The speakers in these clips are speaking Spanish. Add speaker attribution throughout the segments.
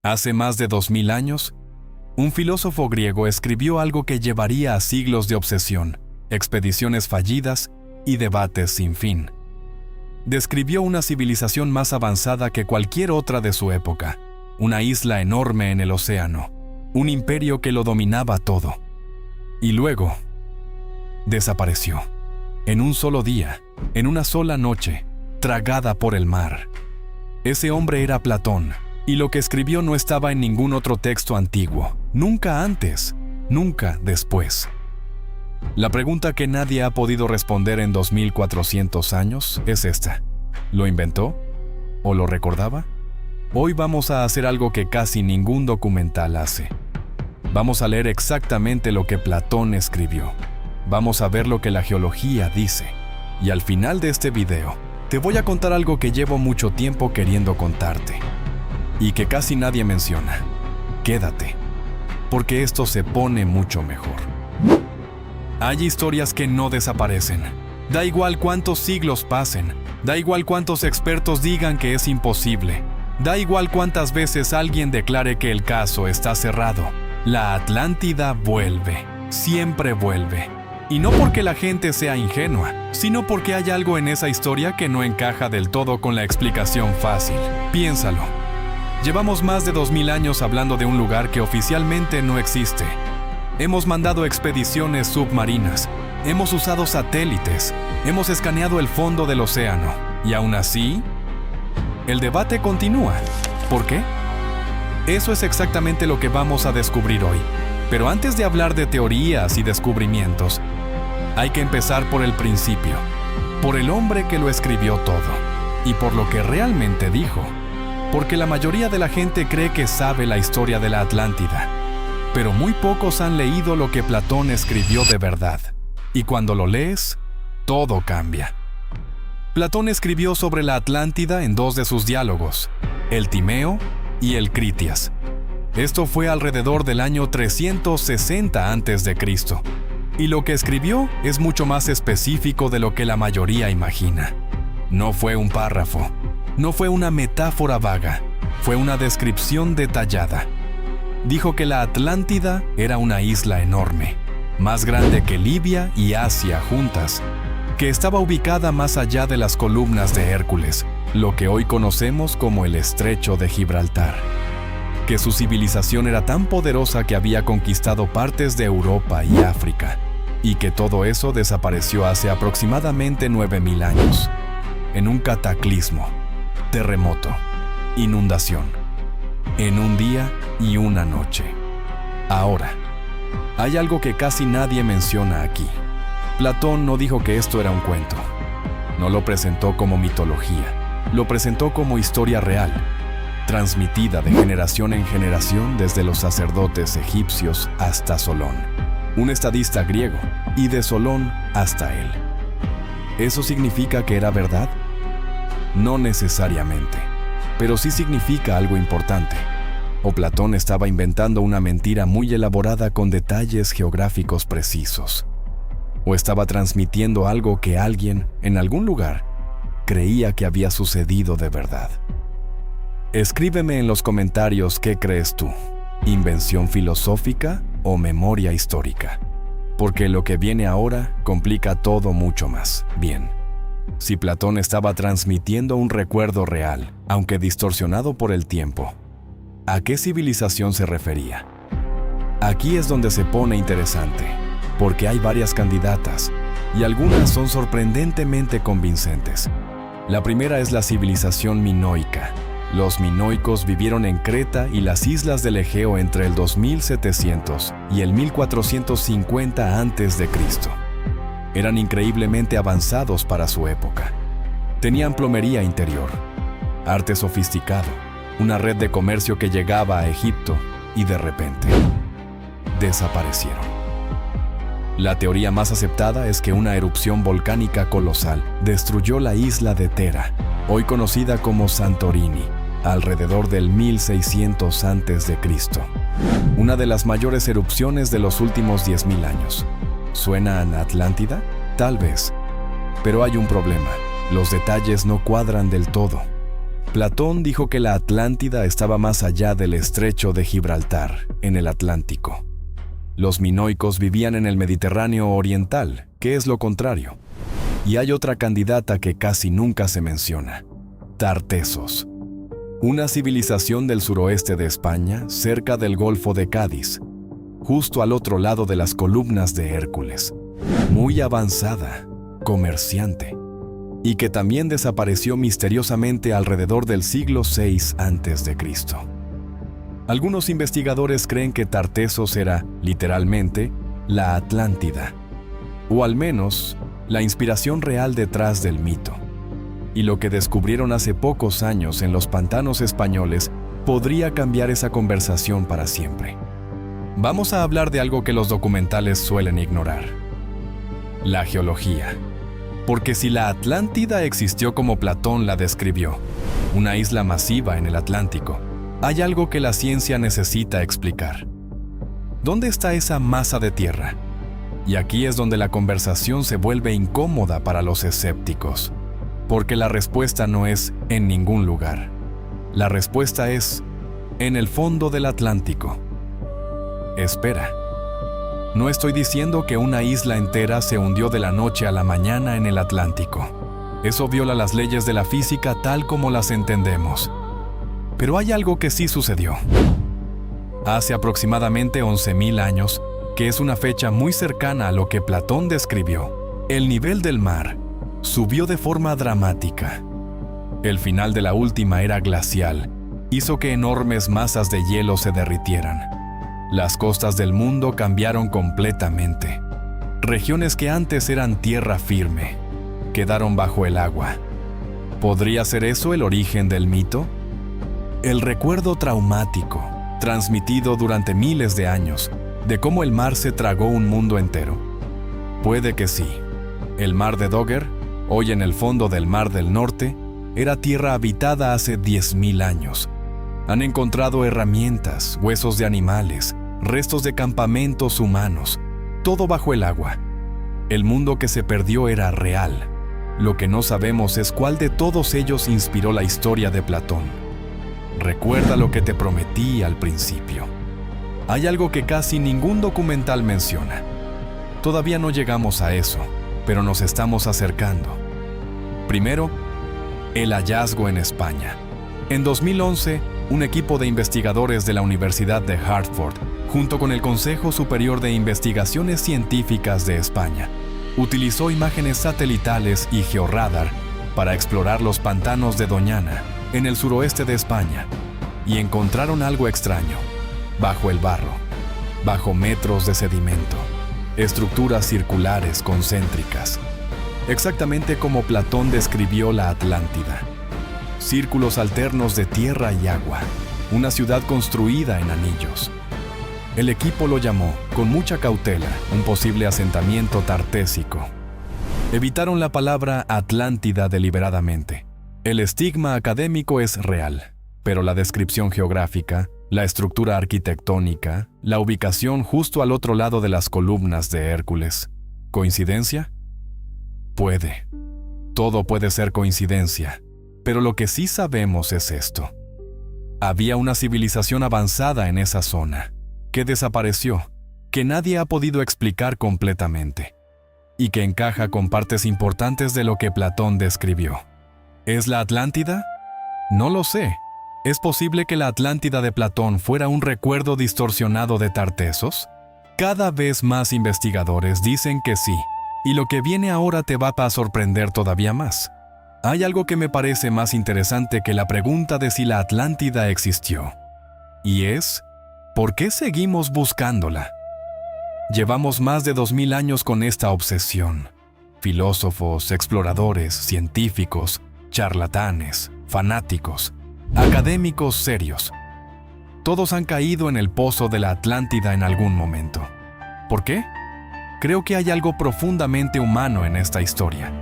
Speaker 1: Hace más de 2000 años, un filósofo griego escribió algo que llevaría a siglos de obsesión, expediciones fallidas y debates sin fin. Describió una civilización más avanzada que cualquier otra de su época, una isla enorme en el océano, un imperio que lo dominaba todo. Y luego, desapareció. En un solo día, en una sola noche, tragada por el mar. Ese hombre era Platón, y lo que escribió no estaba en ningún otro texto antiguo, nunca antes, nunca después. La pregunta que nadie ha podido responder en 2400 años es esta: ¿lo inventó? ¿O lo recordaba? Hoy vamos a hacer algo que casi ningún documental hace. Vamos a leer exactamente lo que Platón escribió. Vamos a ver lo que la geología dice. Y al final de este video, te voy a contar algo que llevo mucho tiempo queriendo contarte y que casi nadie menciona. Quédate, porque esto se pone mucho mejor. Hay historias que no desaparecen. Da igual cuántos siglos pasen, da igual cuántos expertos digan que es imposible, da igual cuántas veces alguien declare que el caso está cerrado. La Atlántida vuelve, siempre vuelve. Y no porque la gente sea ingenua, sino porque hay algo en esa historia que no encaja del todo con la explicación fácil. Piénsalo. Llevamos más de 2000 años hablando de un lugar que oficialmente no existe. Hemos mandado expediciones submarinas, hemos usado satélites, hemos escaneado el fondo del océano. Y aún así, el debate continúa. ¿Por qué? Eso es exactamente lo que vamos a descubrir hoy. Pero antes de hablar de teorías y descubrimientos, hay que empezar por el principio, por el hombre que lo escribió todo, y por lo que realmente dijo. Porque la mayoría de la gente cree que sabe la historia de la Atlántida, pero muy pocos han leído lo que Platón escribió de verdad. Y cuando lo lees, todo cambia. Platón escribió sobre la Atlántida en 2 de sus diálogos, el Timeo y el Critias. Esto fue alrededor del año 360 a.C. Y lo que escribió es mucho más específico de lo que la mayoría imagina. No fue un párrafo, no fue una metáfora vaga, fue una descripción detallada. Dijo que la Atlántida era una isla enorme, más grande que Libia y Asia juntas, que estaba ubicada más allá de las columnas de Hércules, lo que hoy conocemos como el Estrecho de Gibraltar. Que su civilización era tan poderosa que había conquistado partes de Europa y África, y que todo eso desapareció hace aproximadamente 9000 años, en un cataclismo, terremoto, inundación, en un día y una noche. Ahora, hay algo que casi nadie menciona aquí. Platón no dijo que esto era un cuento. No lo presentó como mitología, lo presentó como historia real, transmitida de generación en generación desde los sacerdotes egipcios hasta Solón, un estadista griego, y de Solón hasta él. ¿Eso significa que era verdad? No necesariamente, pero sí significa algo importante. O Platón estaba inventando una mentira muy elaborada con detalles geográficos precisos. O estaba transmitiendo algo que alguien, en algún lugar, creía que había sucedido de verdad. Escríbeme en los comentarios qué crees tú, invención filosófica o memoria histórica. Porque lo que viene ahora complica todo mucho más. Bien, si Platón estaba transmitiendo un recuerdo real, aunque distorsionado por el tiempo, ¿a qué civilización se refería? Aquí es donde se pone interesante, porque hay varias candidatas, y algunas son sorprendentemente convincentes. La primera es la civilización minoica. Los minoicos vivieron en Creta y las islas del Egeo entre el 2700 y el 1450 a.C. Eran increíblemente avanzados para su época. Tenían plomería interior, arte sofisticado, una red de comercio que llegaba a Egipto y de repente desaparecieron. La teoría más aceptada es que una erupción volcánica colosal destruyó la isla de Thera, hoy conocida como Santorini, alrededor del 1600 a.C. Una de las mayores erupciones de los últimos 10.000 años. ¿Suena a Atlántida? Tal vez. Pero hay un problema. Los detalles no cuadran del todo. Platón dijo que la Atlántida estaba más allá del estrecho de Gibraltar, en el Atlántico. Los minoicos vivían en el Mediterráneo oriental, que es lo contrario. Y hay otra candidata que casi nunca se menciona: Tartesos, una civilización del suroeste de España, cerca del Golfo de Cádiz, justo al otro lado de las columnas de Hércules, muy avanzada, comerciante, y que también desapareció misteriosamente alrededor del siglo VI a.C. Algunos investigadores creen que Tartesos era, literalmente, la Atlántida, o al menos, la inspiración real detrás del mito. Y lo que descubrieron hace pocos años en los pantanos españoles podría cambiar esa conversación para siempre. Vamos a hablar de algo que los documentales suelen ignorar: la geología. Porque si la Atlántida existió como Platón la describió, una isla masiva en el Atlántico, hay algo que la ciencia necesita explicar. ¿Dónde está esa masa de tierra? Y aquí es donde la conversación se vuelve incómoda para los escépticos, porque la respuesta no es en ningún lugar. La respuesta es en el fondo del Atlántico. Espera. No estoy diciendo que una isla entera se hundió de la noche a la mañana en el Atlántico. Eso viola las leyes de la física tal como las entendemos. Pero hay algo que sí sucedió. Hace aproximadamente 11.000 años, que es una fecha muy cercana a lo que Platón describió, el nivel del mar subió de forma dramática. El final de la última era glacial hizo que enormes masas de hielo se derritieran. Las costas del mundo cambiaron completamente. Regiones que antes eran tierra firme quedaron bajo el agua. ¿Podría ser eso el origen del mito? El recuerdo traumático, transmitido durante miles de años, de cómo el mar se tragó un mundo entero. Puede que sí. El mar de Dogger, hoy en el fondo del Mar del Norte, era tierra habitada hace 10.000 años. Han encontrado herramientas, huesos de animales, restos de campamentos humanos, todo bajo el agua. El mundo que se perdió era real. Lo que no sabemos es cuál de todos ellos inspiró la historia de Platón. Recuerda lo que te prometí al principio. Hay algo que casi ningún documental menciona. Todavía no llegamos a eso, pero nos estamos acercando. Primero, el hallazgo en España. En 2011, un equipo de investigadores de la Universidad de Hartford, junto con el Consejo Superior de Investigaciones Científicas de España, utilizó imágenes satelitales y georradar para explorar los pantanos de Doñana, en el suroeste de España, y encontraron algo extraño. Bajo el barro, bajo metros de sedimento, estructuras circulares concéntricas, exactamente como Platón describió la Atlántida. Círculos alternos de tierra y agua, una ciudad construida en anillos. El equipo lo llamó, con mucha cautela, un posible asentamiento tartésico. Evitaron la palabra Atlántida deliberadamente. El estigma académico es real, pero la descripción geográfica, la estructura arquitectónica, la ubicación justo al otro lado de las columnas de Hércules. ¿Coincidencia? Puede. Todo puede ser coincidencia. Pero lo que sí sabemos es esto. Había una civilización avanzada en esa zona, que desapareció, que nadie ha podido explicar completamente, y que encaja con partes importantes de lo que Platón describió. ¿Es la Atlántida? No lo sé. ¿Es posible que la Atlántida de Platón fuera un recuerdo distorsionado de Tartesos? Cada vez más investigadores dicen que sí, y lo que viene ahora te va a sorprender todavía más. Hay algo que me parece más interesante que la pregunta de si la Atlántida existió. Y es, ¿por qué seguimos buscándola? Llevamos más de 2000 años con esta obsesión. Filósofos, exploradores, científicos, charlatanes, fanáticos, académicos serios. Todos han caído en el pozo de la Atlántida en algún momento. ¿Por qué? Creo que hay algo profundamente humano en esta historia.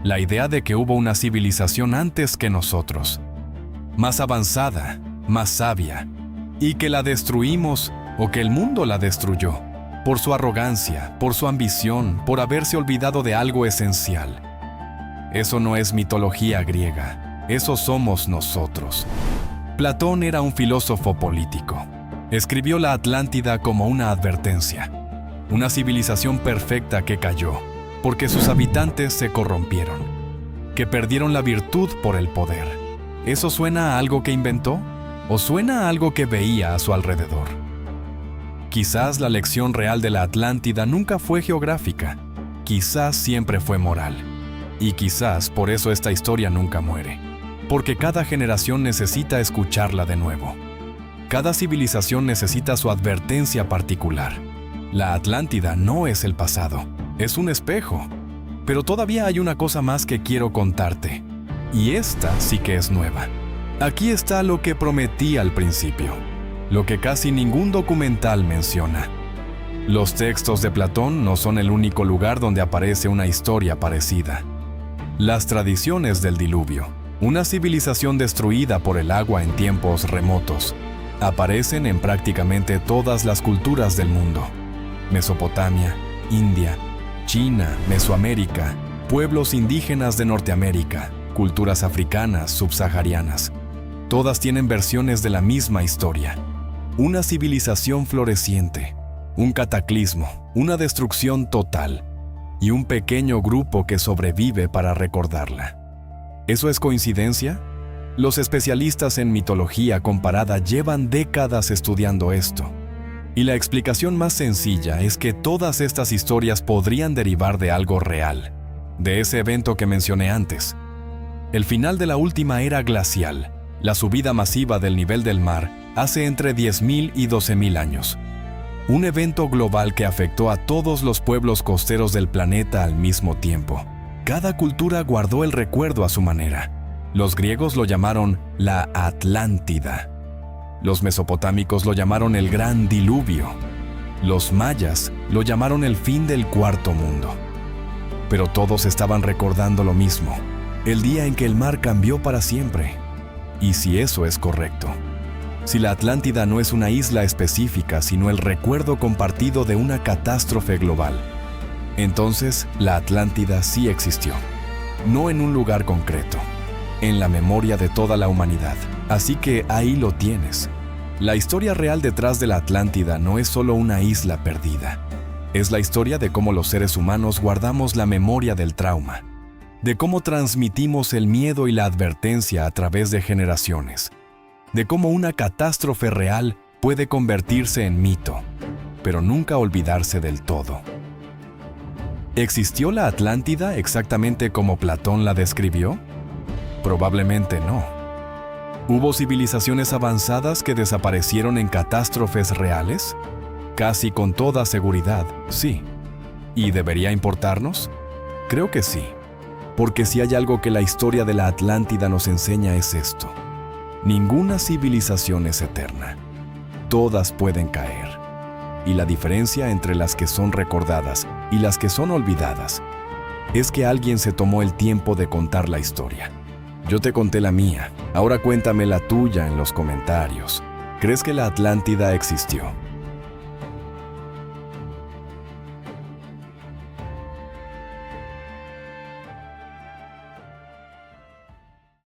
Speaker 1: La idea de que hubo una civilización antes que nosotros, más avanzada, más sabia, y que la destruimos o que el mundo la destruyó, por su arrogancia, por su ambición, por haberse olvidado de algo esencial. Eso no es mitología griega, Esos somos nosotros. Platón era un filósofo político. Escribió la Atlántida como una advertencia. Una civilización perfecta que cayó, porque sus habitantes se corrompieron, que perdieron la virtud por el poder. ¿Eso suena a algo que inventó? ¿O suena a algo que veía a su alrededor? Quizás la lección real de la Atlántida nunca fue geográfica. Quizás siempre fue moral. Y quizás por eso esta historia nunca muere. Porque cada generación necesita escucharla de nuevo. Cada civilización necesita su advertencia particular. La Atlántida no es el pasado, es un espejo. Pero todavía hay una cosa más que quiero contarte. Y esta sí que es nueva. Aquí está lo que prometí al principio, lo que casi ningún documental menciona. Los textos de Platón no son el único lugar donde aparece una historia parecida. Las tradiciones del diluvio, una civilización destruida por el agua en tiempos remotos, aparecen en prácticamente todas las culturas del mundo. Mesopotamia, India, China, Mesoamérica, pueblos indígenas de Norteamérica, culturas africanas, subsaharianas. Todas tienen versiones de la misma historia. Una civilización floreciente, un cataclismo, una destrucción total, y un pequeño grupo que sobrevive para recordarla. ¿Eso es coincidencia? Los especialistas en mitología comparada llevan décadas estudiando esto. Y la explicación más sencilla es que todas estas historias podrían derivar de algo real, de ese evento que mencioné antes. El final de la última era glacial, la subida masiva del nivel del mar hace entre 10.000 y 12.000 años. Un evento global que afectó a todos los pueblos costeros del planeta al mismo tiempo. Cada cultura guardó el recuerdo a su manera. Los griegos lo llamaron la Atlántida. Los mesopotámicos lo llamaron el Gran Diluvio. Los mayas lo llamaron el fin del cuarto mundo. Pero todos estaban recordando lo mismo, el día en que el mar cambió para siempre. Y si eso es correcto, si la Atlántida no es una isla específica, sino el recuerdo compartido de una catástrofe global, entonces la Atlántida sí existió, no en un lugar concreto, en la memoria de toda la humanidad. Así que ahí lo tienes. La historia real detrás de la Atlántida no es solo una isla perdida. Es la historia de cómo los seres humanos guardamos la memoria del trauma, de cómo transmitimos el miedo y la advertencia a través de generaciones, de cómo una catástrofe real puede convertirse en mito, pero nunca olvidarse del todo. ¿Existió la Atlántida exactamente como Platón la describió? Probablemente no. ¿Hubo civilizaciones avanzadas que desaparecieron en catástrofes reales? Casi con toda seguridad, sí. ¿Y debería importarnos? Creo que sí. Porque si hay algo que la historia de la Atlántida nos enseña es esto. Ninguna civilización es eterna. Todas pueden caer. Y la diferencia entre las que son recordadas y las que son olvidadas es que alguien se tomó el tiempo de contar la historia. Yo te conté la mía, ahora cuéntame la tuya en los comentarios. ¿Crees que la Atlántida existió?